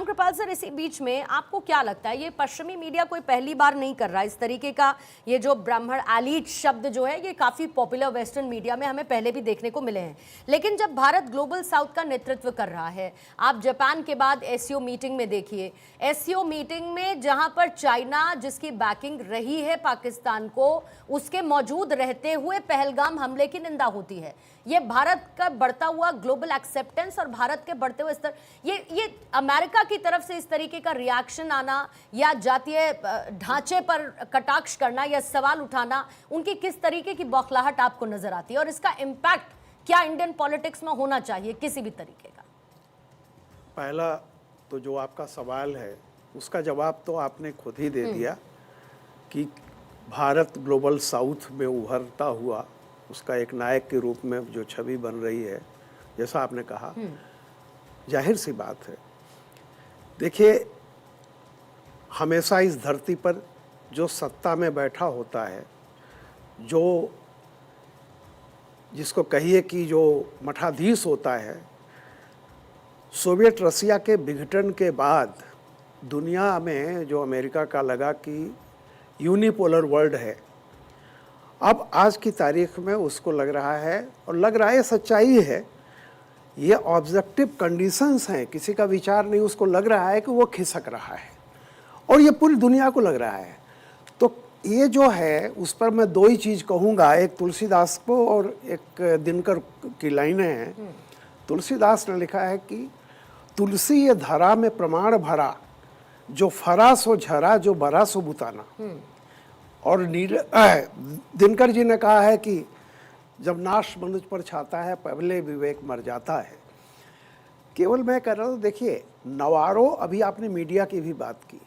कृपाल sir, इसी बीच में आपको क्या लगता है, ये पश्चिमी मीडिया कोई पहली बार नहीं कर रहा इस तरीके का, ये जो ब्राह्मण एलीट शब्द जो है ये काफी पॉपुलर वेस्टर्न मीडिया में हमें पहले भी देखने को मिले हैं, लेकिन जब भारत ग्लोबल साउथ का नेतृत्व कर रहा है, आप जापान के बाद एससीओ मीटिंग में देखिए, एससीओ मीटिंग में जहां पर चाइना जिसकी बैकिंग रही है पाकिस्तान को, उसके मौजूद रहते हुए पहलगाम हमले की निंदा होती है। ये भारत का बढ़ता हुआ ग्लोबल एक्सेप्टेंस और भारत के बढ़ते हुए स्तर, ये अमेरिका की तरफ से इस तरीके का रिएक्शन आना या जातीय ढांचे पर कटाक्ष करना या सवाल उठाना, उनकी किस तरीके की बौखलाहट आपको नजर आती है और इसका इम्पैक्ट क्या इंडियन पॉलिटिक्स में होना चाहिए किसी भी तरीके का? पहला तो जो आपका सवाल है उसका जवाब तो आपने खुद ही दे दिया कि भारत ग्लोबल साउथ में उभरता हुआ उसका एक नायक के रूप में जो छवि बन रही है, जैसा आपने कहा, जाहिर सी बात है। देखिए, हमेशा इस धरती पर जो सत्ता में बैठा होता है, जो जिसको कहिए कि जो मठाधीश होता है, सोवियत रसिया के विघटन के बाद दुनिया में जो अमेरिका का लगा कि यूनिपोलर वर्ल्ड है, अब आज की तारीख में उसको लग रहा है, और लग रहा है सच्चाई है, ये ऑब्जेक्टिव कंडीशंस हैं, किसी का विचार नहीं, उसको लग रहा है कि वो खिसक रहा है और ये पूरी दुनिया को लग रहा है। तो ये जो है उस पर मैं दो ही चीज़ कहूँगा, एक तुलसीदास को और एक दिनकर की लाइनें हैं। तुलसीदास ने लिखा है कि तुलसी ये धरा में प्रमाण भरा, जो फरा सो झरा, जो बरा सो बुताना। और दिनकर जी ने कहा है कि जब नाश मनुष्य पर छाता है, पहले विवेक मर जाता है। केवल मैं कह रहा हूँ, देखिए नवारो, अभी आपने मीडिया की भी बात की,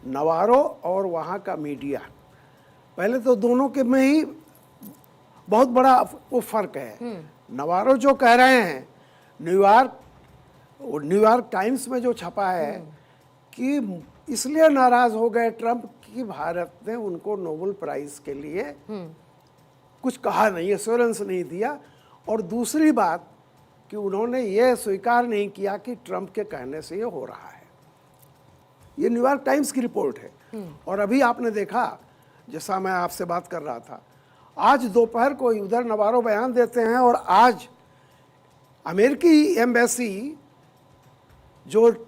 नवारो और वहाँ का मीडिया, पहले तो दोनों के में ही बहुत बड़ा वो फर्क है। नवारो जो कह रहे हैं, न्यूयॉर्क टाइम्स में जो छपा है कि इसलिए नाराज हो गए ट्रंप कि भारत ने उनको नोबेल प्राइज के लिए कुछ कहा नहीं, एश्योरेंस नहीं दिया, और दूसरी बात कि उन्होंने ये स्वीकार नहीं किया कि ट्रंप के कहने से ये हो रहा है। ये न्यूयॉर्क टाइम्स की रिपोर्ट है। और अभी आपने देखा, जैसा मैं आपसे बात कर रहा था, आज दोपहर को उधर नवारो बयान देते हैं और आज अमेरिकी एम्बेसी जो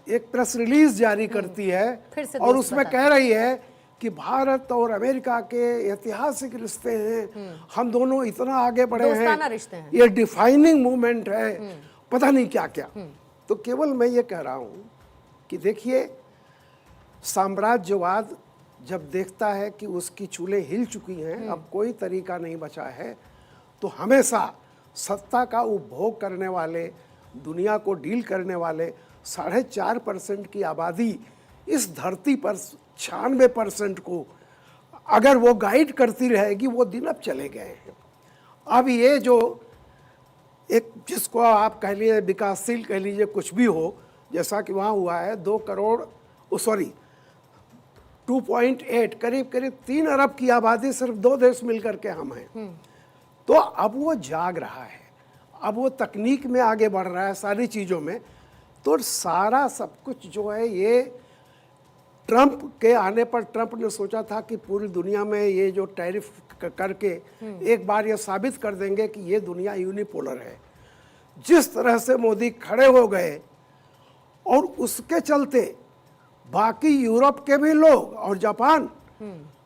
एक प्रेस रिलीज जारी करती है और उसमें कह रही है कि भारत और अमेरिका के ऐतिहासिक रिश्ते हैं, हम दोनों इतना आगे बढ़े हैं, ये डिफाइनिंग मूवमेंट है, पता नहीं क्या क्या। तो केवल मैं ये कह रहा हूँ कि देखिए, साम्राज्यवाद जब देखता है कि उसकी चूल्हे हिल चुकी हैं, अब कोई तरीका नहीं बचा है, तो हमेशा सत्ता का उपभोग करने वाले, दुनिया को डील करने वाले 4.5% की आबादी इस धरती पर 96% को अगर वो गाइड करती रहेगी, वो दिन अब चले गए हैं। अब ये जो एक, जिसको आप कह लीजिए विकासशील कह लीजिए, कुछ भी हो, जैसा कि वहाँ हुआ है 2.8 करीब 3 अरब की आबादी, सिर्फ 2 देश मिलकर के हम हैं। तो अब वो जाग रहा है, अब वो तकनीक में आगे बढ़ रहा है, सारी चीज़ों में। तो सारा सब कुछ जो है, ये ट्रंप के आने पर ट्रंप ने सोचा था कि पूरी दुनिया में ये जो टैरिफ करके एक बार ये साबित कर देंगे कि ये दुनिया यूनिपोलर है। जिस तरह से मोदी खड़े हो गए और उसके चलते बाकी यूरोप के भी लोग और जापान,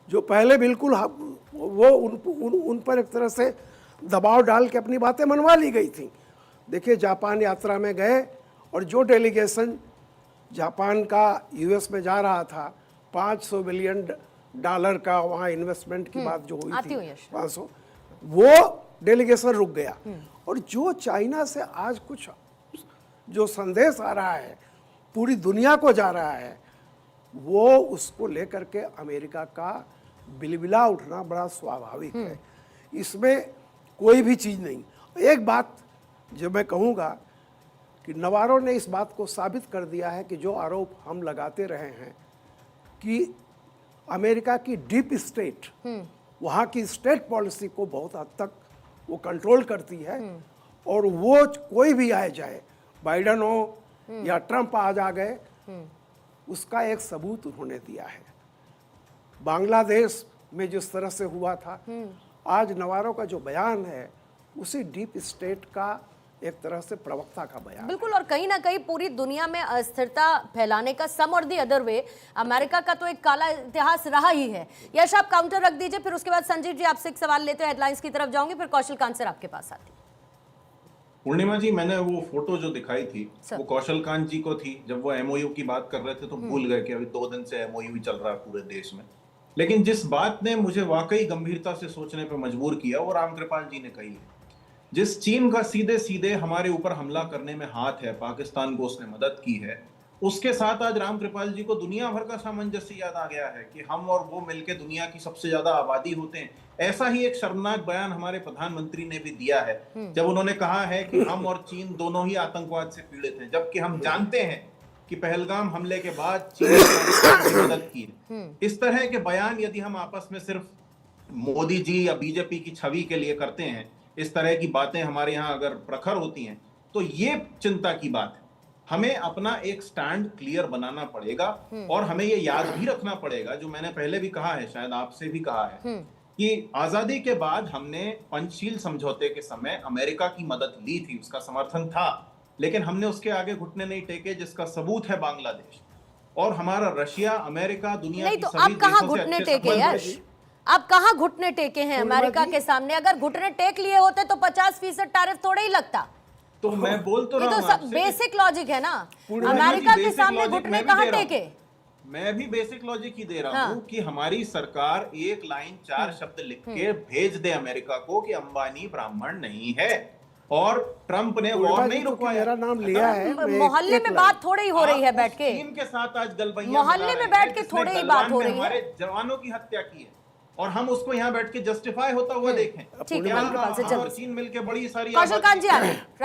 जो पहले बिल्कुल वो उन पर एक तरह से दबाव डाल के अपनी बातें मनवा ली गई थी। देखिए, जापान यात्रा में गए और जो डेलीगेशन जापान का यूएस में जा रहा था, $500 बिलियन का वहाँ इन्वेस्टमेंट की बात जो हुई थी, 500, वो डेलीगेशन रुक गया। और जो चाइना से आज कुछ जो संदेश आ रहा है, पूरी दुनिया को जा रहा है, वो उसको लेकर के अमेरिका का बिलबिला उठना बड़ा स्वाभाविक है। इसमें कोई भी चीज़ नहीं। एक बात जो मैं कहूँगा कि नवारो ने इस बात को साबित कर दिया है कि जो आरोप हम लगाते रहे हैं कि अमेरिका की डीप स्टेट, वहाँ की स्टेट पॉलिसी को बहुत हद तक वो कंट्रोल करती है, और वो कोई भी आए जाए, बाइडन हो या ट्रंप आज आ गए, उसका एक सबूत उन्होंने दिया है। बांग्लादेश में जिस तरह से हुआ था, आज नवारो का जो बयान है उसी डीप स्टेट का एक तरह से प्रवक्ता का बयान। बिल्कुल, और कहीं ना कहीं पूरी दुनिया में अस्थिरता फैलाने का सम और दी अदर वे अमेरिका का तो एक काला इतिहास रहा ही है। यश, आप काउंटर रख दीजिए, फिर उसके बाद संजीव जी आपसे एक सवाल लेते हुए हेडलाइंस की तरफ जाऊंगी, फिर कौशल कांत सर आपके पास आती। पूर्णिमा जी, मैंने वो फोटो जो दिखाई थी सर। वो कौशल कांत जी को थी। जब वो एमओयू की बात कर रहे थे तो भूल गए कि अभी 2 दिन से एमओयू चल रहा है पूरे देश में। लेकिन जिस बात ने मुझे वाकई गंभीरता से सोचने पर मजबूर किया वो रामकृपाल जी ने कही है। जिस चीन का सीधे सीधे हमारे ऊपर हमला करने में हाथ है, पाकिस्तान को उसने मदद की है, उसके साथ आज रामकृपाल जी को दुनिया भर का सामंजस्य याद आ गया है कि हम और वो मिलकर दुनिया की सबसे ज्यादा आबादी होते हैं। ऐसा ही एक शर्मनाक बयान हमारे प्रधानमंत्री ने भी दिया है जब उन्होंने कहा है कि हम और चीन दोनों ही आतंकवाद से पीड़ित हैं, जबकि हम जानते हैं कि पहलगाम हमले के बाद चीन ने पाकिस्तान की मदद की है। इस तरह के बयान यदि हम आपस में सिर्फ मोदी जी या बीजेपी की छवि के लिए करते हैं, इस तरह की बातें हमारे यहाँ अगर प्रखर होती हैं, तो ये चिंता की बात है। हमें अपना एक स्टैंड क्लियर बनाना पड़ेगा और हमें ये याद भी रखना पड़ेगा, जो मैंने पहले भी कहा है, शायद आपसे भी कहा है, कि आजादी के बाद हमने पंचशील समझौते के समय अमेरिका की मदद ली थी, उसका समर्थन था, लेकिन हमने उसके आगे घुटने नहीं टेके, जिसका सबूत है बांग्लादेश। और हमारा रशिया, अमेरिका, दुनिया नहीं की तो सभी आप कहाँ देशों से घुटने अच्छे टेके संबंध यश? आप कहाँ घुटने टेके हैं अमेरिका के सामने? अगर घुटने टेक लिए होते तो 50% टैरिफ थोड़े ही लगता। तो मैं बोल तो ये रहा तो हूं सब आपसे बेसिक लॉजिक है ना। पूर्णिमा अमेरिका जी, के basic सामने logic घुटने मैं भी कहाँ दे रहा हूं। टेके? मैं भी बेसिक लॉजिक ही दे रहा हाँ। हूं कि हमारी सरकार एक लाइन 4 शब्द लिख के भेज दे अमेरिका को कि अंबानी ब्राह्मण नहीं है, और ट्रंप ने वॉर नहीं रुकवाया। मेरा नाम लिया है, मैं मोहल्ले में बात थोड़ी ही हो रही है बैठ के। टीम के साथ आज गलबैया मोहल्ले में बैठ के थोड़ी ही बात हो रही है। हमारे जवानों की हत्या की है और हम उसको यहाँ बैठ के जस्टिफाई होता हुआ देखें। ठीक है, यहाँ रामकृपाल से हम जल्दी और चीन मिलके बड़ी सारी कौशल कांत जी आ रहे हैं।